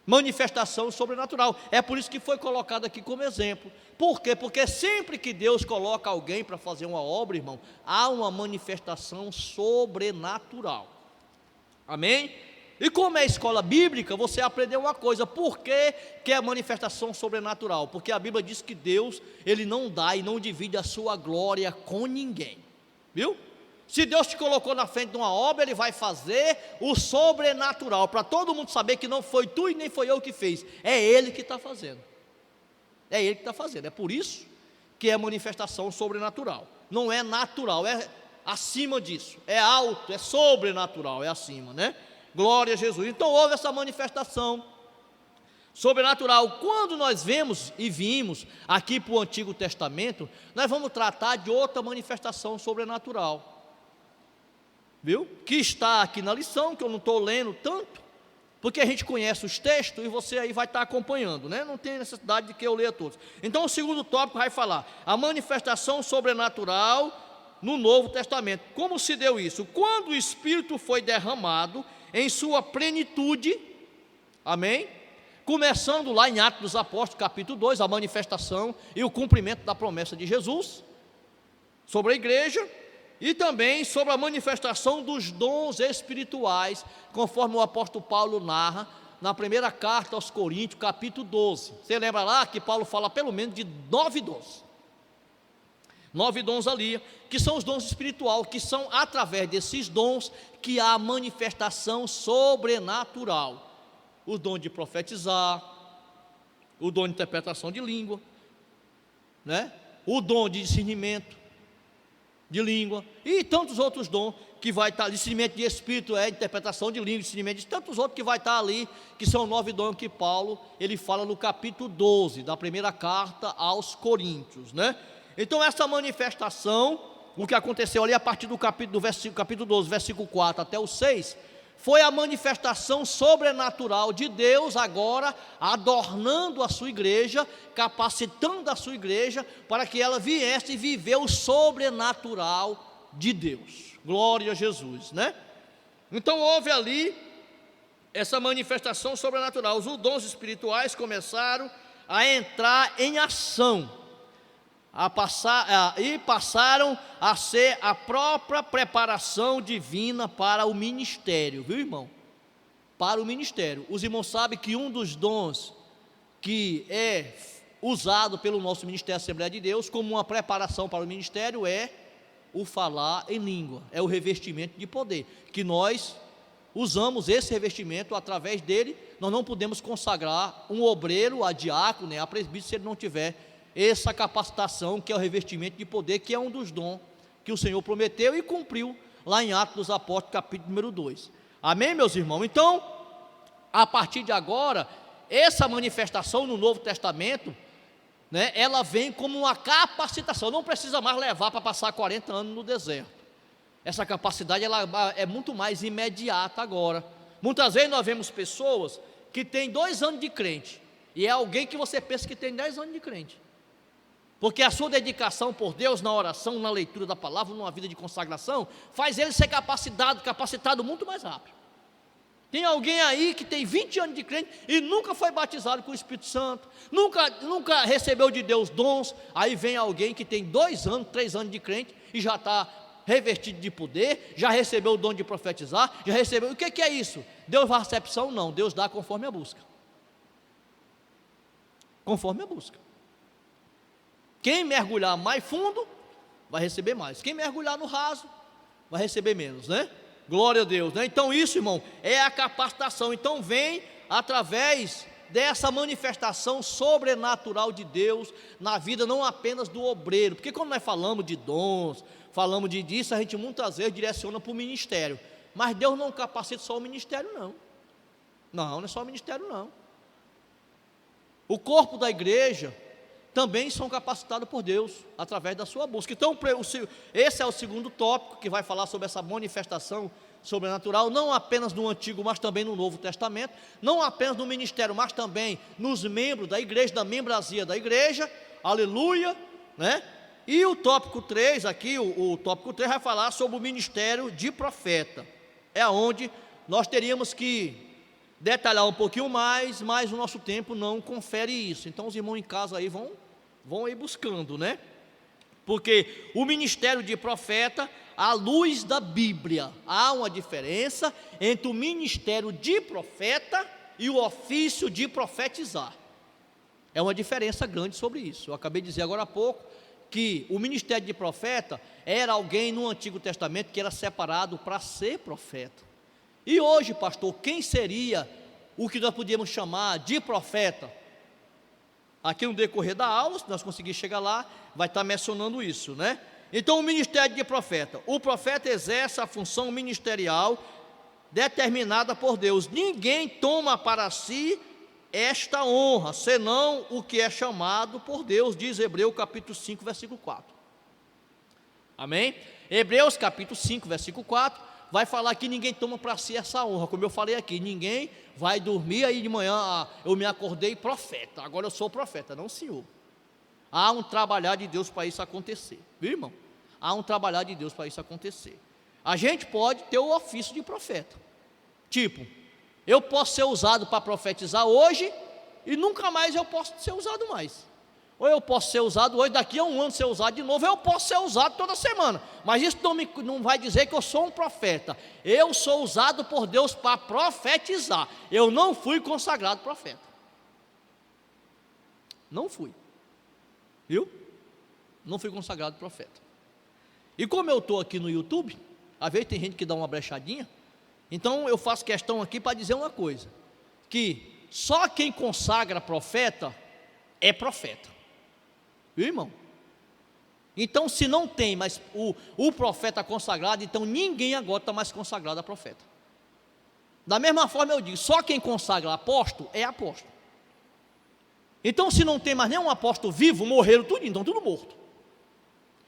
Speaker 1: Manifestação sobrenatural. É por isso que foi colocado aqui como exemplo. Por quê? Porque sempre que Deus coloca alguém para fazer uma obra, irmão, há uma manifestação sobrenatural. Amém? E como é escola bíblica, você aprendeu uma coisa. Por que é manifestação sobrenatural? Porque a Bíblia diz que Deus, Ele não dá e não divide a sua glória com ninguém. Viu? Se Deus te colocou na frente de uma obra, Ele vai fazer o sobrenatural, para todo mundo saber que não foi tu e nem foi eu que fez, é Ele que está fazendo. É Ele que está fazendo. É por isso que é manifestação sobrenatural. Não é natural, é acima disso. É alto, é sobrenatural, é acima, né? Glória a Jesus. Então houve essa manifestação sobrenatural. Quando nós vemos e vimos aqui para o Antigo Testamento, nós vamos tratar de outra manifestação sobrenatural, viu? Que está aqui na lição, que eu não estou lendo tanto, porque a gente conhece os textos e você aí vai estar acompanhando, né? Não tem necessidade de que eu leia todos. Então o segundo tópico vai falar a manifestação sobrenatural no Novo Testamento. Como se deu isso? Quando o Espírito foi derramado em sua plenitude, amém? Começando lá em Atos dos Apóstolos, capítulo 2, a manifestação e o cumprimento da promessa de Jesus sobre a igreja, e também sobre a manifestação dos dons espirituais, conforme o apóstolo Paulo narra na primeira carta aos Coríntios, capítulo 12. Você lembra lá que Paulo fala pelo menos de 9 dons. 9 dons ali, que são os dons espirituais, que são através desses dons que há a manifestação sobrenatural. O dom de profetizar, o dom de interpretação de língua, né? O dom de discernimento de língua, e tantos outros dons que vai estar, discernimento de espírito, interpretação de língua, discernimento de tantos outros que vai estar ali, que são 9 dons que Paulo, ele fala no capítulo 12, da primeira carta aos Coríntios, né? Então essa manifestação, o que aconteceu ali a partir do capítulo 12, versículo 4 até o 6, foi a manifestação sobrenatural de Deus agora adornando a sua igreja, capacitando a sua igreja para que ela viesse viver o sobrenatural de Deus. Glória a Jesus, né? Então houve ali essa manifestação sobrenatural. Os dons espirituais começaram a entrar em ação, e passaram a ser a própria preparação divina para o ministério, viu, irmão? Para o ministério. Os irmãos sabem que um dos dons que é usado pelo nosso Ministério Assembleia de Deus como uma preparação para o ministério é o falar em língua, é o revestimento de poder, que nós usamos esse revestimento. Através dele nós não podemos consagrar um obreiro a diácono, nem a presbítero, se ele não tiver essa capacitação, que é o revestimento de poder, que é um dos dons que o Senhor prometeu e cumpriu lá em Atos dos Apóstolos, capítulo número 2. Amém, meus irmãos? Então, a partir de agora, essa manifestação no Novo Testamento, né, ela vem como uma capacitação. Não precisa mais levar para passar 40 anos no deserto. Essa capacidade ela é muito mais imediata agora. Muitas vezes nós vemos pessoas que têm 2 anos de crente, e é alguém que você pensa que tem 10 anos de crente, porque a sua dedicação por Deus na oração, na leitura da palavra, numa vida de consagração, faz ele ser capacitado muito mais rápido. Tem alguém aí que tem 20 anos de crente e nunca foi batizado com o Espírito Santo, nunca recebeu de Deus dons. Aí vem alguém que tem 2 anos, 3 anos de crente e já está revestido de poder, já recebeu o dom de profetizar, já recebeu. O que é isso? Deus dá recepção? Não, Deus dá conforme a busca. Conforme a busca. Quem mergulhar mais fundo, vai receber mais. Quem mergulhar no raso, vai receber menos, né? Glória a Deus, né? Então isso, irmão, é a capacitação. Então vem através dessa manifestação sobrenatural de Deus na vida, não apenas do obreiro. Porque quando nós falamos de dons, falamos disso, a gente muitas vezes direciona para o ministério. Mas Deus não capacita só o ministério, não. Não é só o ministério, não. O corpo da igreja também são capacitados por Deus, através da sua busca. Então, esse é o segundo tópico, que vai falar sobre essa manifestação sobrenatural, não apenas no Antigo, mas também no Novo Testamento, não apenas no ministério, mas também nos membros da igreja, da membresia da igreja, aleluia, né? E o tópico 3 aqui, o tópico 3 vai falar sobre o ministério de profeta, é onde nós teríamos que detalhar um pouquinho mais, mas o nosso tempo não confere isso, então os irmãos em casa aí vão aí buscando, né? Porque o ministério de profeta, à luz da Bíblia, há uma diferença entre o ministério de profeta e o ofício de profetizar. É uma diferença grande sobre isso. Eu acabei de dizer agora há pouco que o ministério de profeta era alguém no Antigo Testamento que era separado para ser profeta. E hoje, pastor, quem seria o que nós podíamos chamar de profeta? Aqui no decorrer da aula, se nós conseguirmos chegar lá, vai estar mencionando isso, né? Então, o ministério de profeta. O profeta exerce a função ministerial determinada por Deus. Ninguém toma para si esta honra, senão o que é chamado por Deus, diz Hebreus capítulo 5, versículo 4. Amém? Hebreus capítulo 5, versículo 4, vai falar que ninguém toma para si essa honra, como eu falei aqui, ninguém vai dormir aí de manhã, eu me acordei profeta, agora eu sou profeta, não senhor. Há um trabalhar de Deus para isso acontecer, viu irmão? Há um trabalhar de Deus para isso acontecer. A gente pode ter o ofício de profeta, tipo, eu posso ser usado para profetizar hoje e nunca mais eu posso ser usado mais. Ou eu posso ser usado hoje, daqui a um ano ser usado de novo, eu posso ser usado toda semana. Mas isso não vai dizer que eu sou um profeta. Eu sou usado por Deus para profetizar. Eu não fui consagrado profeta. Não fui. Viu? Não fui consagrado profeta. E como eu estou aqui no YouTube, às vezes tem gente que dá uma brechadinha, então eu faço questão aqui para dizer uma coisa, que só quem consagra profeta é profeta. Viu, irmão? Então, se não tem mais o profeta consagrado, então ninguém agora está mais consagrado a profeta. Da mesma forma eu digo, só quem consagra apóstolo é apóstolo. Então, se não tem mais nenhum apóstolo vivo, morreram tudo, então tudo morto.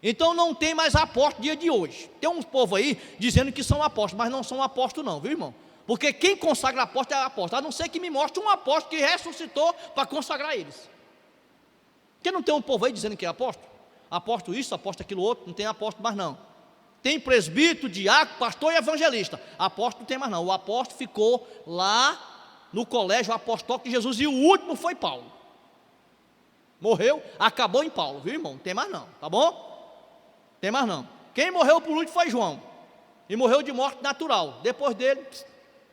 Speaker 1: Então não tem mais apóstolo dia de hoje. Tem uns povo aí dizendo que são apóstolos, mas não são apóstolos não, viu irmão? Porque quem consagra apóstolo é apóstolo, a não ser que me mostre um apóstolo que ressuscitou para consagrar eles. Porque não tem um povo aí dizendo que é apóstolo? Apóstolo isso, apóstolo aquilo outro, não tem apóstolo mais não. Tem presbítero, diácono, pastor e evangelista. Apóstolo não tem mais não. O apóstolo ficou lá no colégio apostólico de Jesus e o último foi Paulo. Morreu, acabou em Paulo, viu irmão? Não tem mais não, tá bom? Tem mais não. Quem morreu por último foi João. E morreu de morte natural. Depois dele,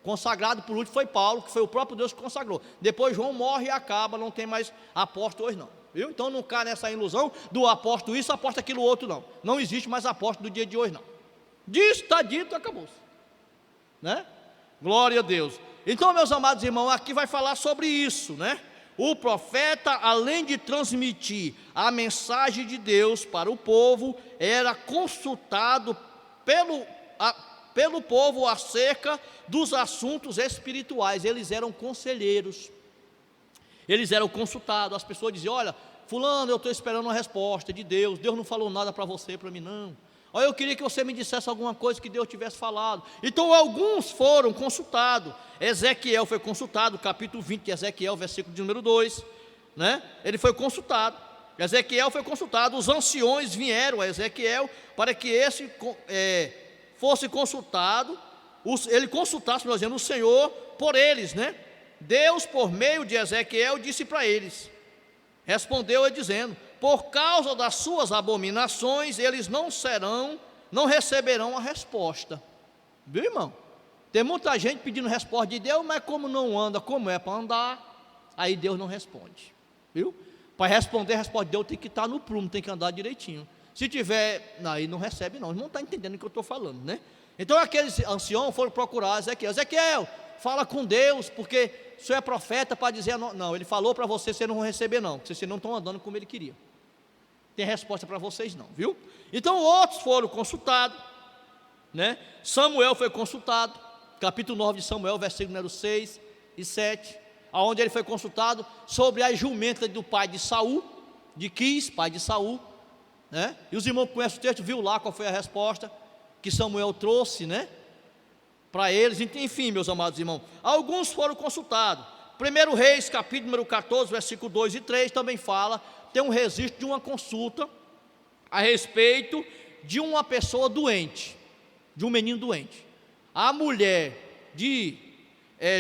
Speaker 1: consagrado por último foi Paulo, que foi o próprio Deus que consagrou. Depois João morre e acaba, não tem mais apóstolo hoje não. Viu? Então não cai nessa ilusão do apóstolo isso, apóstolo aquilo outro não. Não existe mais apóstolo do dia de hoje não. Disso está dito, acabou-se. Né? Glória a Deus. Então, meus amados irmãos, aqui vai falar sobre isso, né? O profeta, além de transmitir a mensagem de Deus para o povo, era consultado pelo povo acerca dos assuntos espirituais. Eles eram conselheiros, eles eram consultados. As pessoas diziam, olha, fulano, eu estou esperando uma resposta de Deus, Deus não falou nada para você, para mim não. Olha, eu queria que você me dissesse alguma coisa que Deus tivesse falado. Então alguns foram consultados. Ezequiel foi consultado, capítulo 20 de Ezequiel, versículo de número 2, né? Ele foi consultado. Ezequiel foi consultado. Os anciões vieram a Ezequiel para que esse fosse consultado. Ele consultasse, nós dizemos, o Senhor por eles, né? Deus, por meio de Ezequiel, disse para eles, respondeu-lhe dizendo, por causa das suas abominações, eles não receberão a resposta. Viu, irmão? Tem muita gente pedindo resposta de Deus, mas como não anda como é para andar, aí Deus não responde. Viu? Para responder a resposta de Deus tem que estar no prumo, tem que andar direitinho. Se tiver, aí não recebe não, não está entendendo o que eu estou falando, né? Então aqueles anciãos foram procurar Ezequiel. Ezequiel, fala com Deus, porque o senhor é profeta para dizer, não, ele falou para você não vão receber não, porque vocês não estão andando como ele queria. Tem resposta para vocês não, viu? Então outros foram consultados, né? Samuel foi consultado, capítulo 9 de Samuel, versículo número 6 e 7, aonde ele foi consultado sobre as jumentas do pai de Saul, de Quis, pai de Saul, né? E os irmãos que conhecem o texto, viu lá qual foi a resposta que Samuel trouxe, né? para eles. Enfim, meus amados irmãos, alguns foram consultados. 1 Reis, capítulo número 14, versículo 2 e 3, também fala, tem um registro de uma consulta a respeito de uma pessoa doente, de um menino doente. A mulher de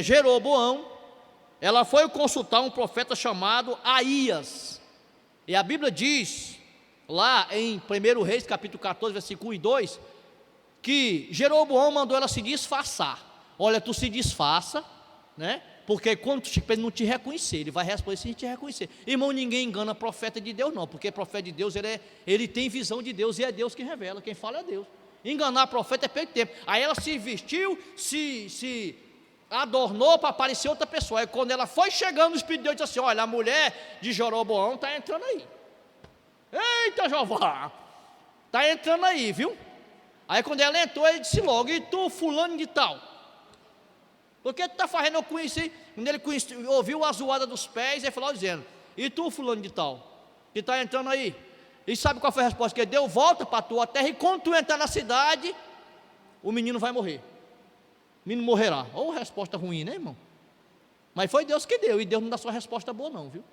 Speaker 1: Jeroboão, ela foi consultar um profeta chamado Aías, e a Bíblia diz, lá em 1 Reis, capítulo 14, versículo 1 e 2, que Jeroboão mandou ela se disfarçar. Olha, tu se disfarça, né? Porque quando ele não te reconhecer, ele vai responder se te reconhecer. Irmão, ninguém engana profeta de Deus não, porque profeta de Deus, ele tem visão de Deus, e é Deus que revela, quem fala é Deus. Enganar profeta é perder tempo. Aí ela se vestiu, se adornou para aparecer outra pessoa. Aí quando ela foi chegando, o Espírito de Deus disse assim: olha, a mulher de Jeroboão está entrando aí. Eita, Jeová, está entrando aí, viu? Aí quando ela entrou, ele disse logo: e tu, fulano de tal, o que tu está fazendo? Eu conheci. Quando ele ouviu a zoada dos pés, ele falou dizendo: e tu, fulano de tal, que está entrando aí? E sabe qual foi a resposta que ele deu? Volta para a tua terra, e quando tu entrar na cidade, o menino vai morrer. O menino morrerá. Ou resposta ruim, né, irmão? Mas foi Deus que deu, e Deus não dá sua resposta boa não, viu?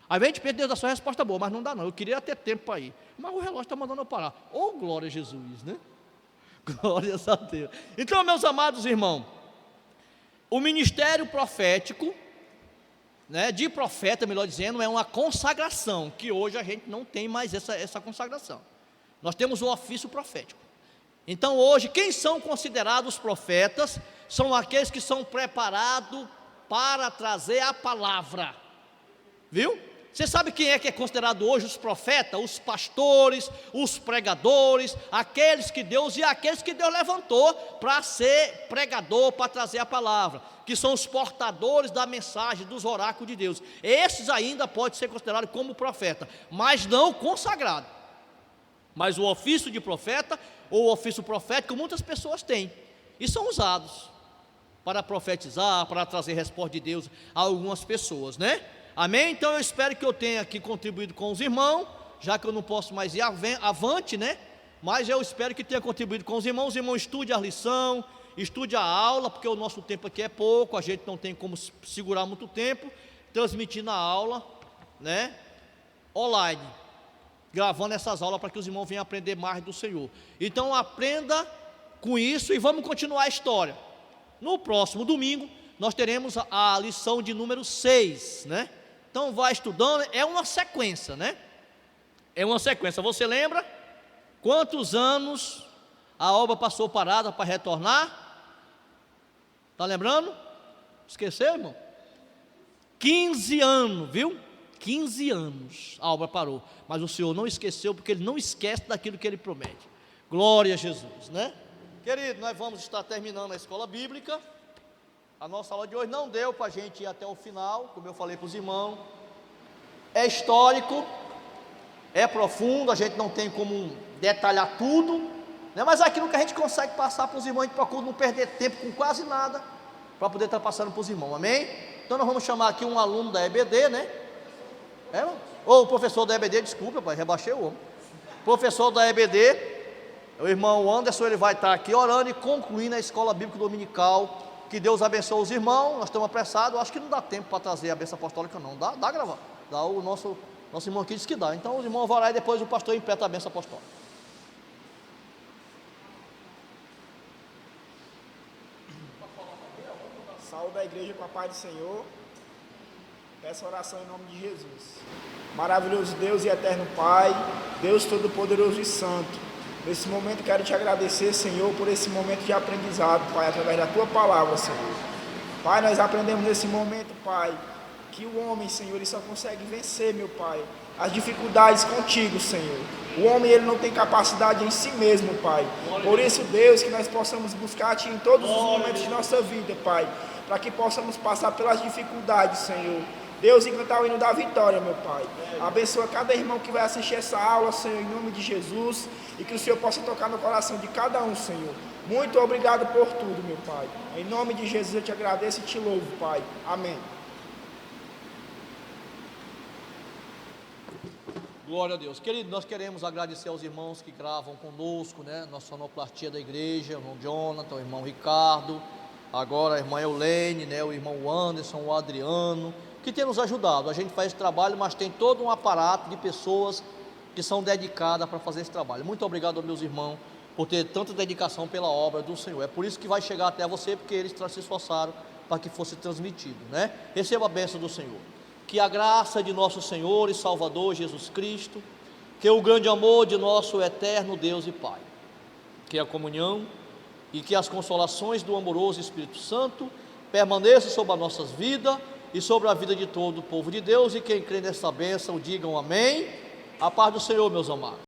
Speaker 1: Às vezes a gente pensa, Deus dá sua resposta boa, mas não dá não. Eu queria ter tempo para ir, mas o relógio está mandando eu parar. Oh, glória a Jesus, né? Glórias a Deus. Então, meus amados irmãos, o ministério profético, né, de profeta, melhor dizendo, é uma consagração, que hoje a gente não tem mais essa consagração. Nós temos o ofício profético. Então hoje, quem são considerados profetas? São aqueles que são preparados para trazer a palavra, viu? Você sabe quem é que é considerado hoje os profetas? Os pastores, os pregadores, aqueles que Deus levantou para ser pregador, para trazer a palavra, que são os portadores da mensagem, dos oráculos de Deus. Esses ainda podem ser considerados como profeta, mas não consagrado. Mas o ofício de profeta, ou o ofício profético, muitas pessoas têm, e são usados para profetizar, para trazer resposta de Deus a algumas pessoas, né? Amém? Então eu espero que eu tenha aqui contribuído com os irmãos, já que eu não posso mais ir avante, né? Mas eu espero que tenha contribuído com os irmãos. Os irmãos, estude a lição, estude a aula, porque o nosso tempo aqui é pouco, a gente não tem como segurar muito tempo, transmitindo a aula, né? Online, gravando essas aulas para que os irmãos venham aprender mais do Senhor. Então aprenda com isso e vamos continuar a história. No próximo domingo nós teremos a lição de número 6, né? Então vai estudando, é uma sequência, né? É uma sequência. Você lembra quantos anos a obra passou parada para retornar? Está lembrando? Esqueceu, irmão? 15 anos, viu? 15 anos a obra parou, mas o Senhor não esqueceu, porque Ele não esquece daquilo que Ele promete. Glória a Jesus, né? Querido, nós vamos estar terminando a escola bíblica. A nossa aula de hoje não deu para a gente ir até o final, como eu falei para os irmãos. É histórico, é profundo, a gente não tem como detalhar tudo, né? Mas aquilo que a gente consegue passar para os irmãos, a gente procura não perder tempo com quase nada, para poder estar passando para os irmãos, amém? Então nós vamos chamar aqui um aluno da EBD, né? Ou o professor da EBD, desculpa, pai, rebaixei o homem. Professor da EBD, o irmão Anderson, ele vai estar aqui orando e concluindo a escola bíblica dominical. Que Deus abençoe os irmãos. Nós estamos apressados, acho que não dá tempo para trazer a bênção apostólica não, dá gravar, dá, o nosso irmão aqui diz que dá, então os irmãos vão lá e depois o pastor impleta a bênção apostólica.
Speaker 2: Saúde da igreja com a paz do Senhor. Peço oração em nome de Jesus. Maravilhoso Deus e eterno Pai, Deus Todo-Poderoso e Santo, nesse momento quero te agradecer, Senhor, por esse momento de aprendizado, Pai, através da Tua Palavra, Senhor. Pai, nós aprendemos nesse momento, Pai, que o homem, Senhor, ele só consegue vencer, meu Pai, as dificuldades contigo, Senhor. O homem, ele não tem capacidade em si mesmo, Pai. Por isso, Deus, que nós possamos buscar Ti em todos os momentos de nossa vida, Pai, para que possamos passar pelas dificuldades, Senhor. Deus, e cantar o hino da vitória, meu Pai. Abençoa cada irmão que vai assistir essa aula, Senhor, em nome de Jesus, e que o Senhor possa tocar no coração de cada um, Senhor. Muito obrigado por tudo, meu Pai. Em nome de Jesus eu te agradeço e te louvo, Pai. Amém.
Speaker 1: Glória a Deus. Querido, nós queremos agradecer aos irmãos que gravam conosco, né? Nossa sonoplastia da igreja, o irmão Jonathan, o irmão Ricardo, agora a irmã Eulene, né? O irmão Anderson, o Adriano, que tem nos ajudado. A gente faz esse trabalho, mas tem todo um aparato de pessoas que são dedicadas para fazer esse trabalho. Muito obrigado aos meus irmãos por ter tanta dedicação pela obra do Senhor. É por isso que vai chegar até você, porque eles se esforçaram para que fosse transmitido, né? Receba a bênção do Senhor. Que a graça de nosso Senhor e Salvador Jesus Cristo, que o grande amor de nosso eterno Deus e Pai, que a comunhão e que as consolações do amoroso Espírito Santo permaneçam sobre as nossas vidas e sobre a vida de todo o povo de Deus, e quem crê nessa bênção, digam amém. A paz do Senhor, meus amados.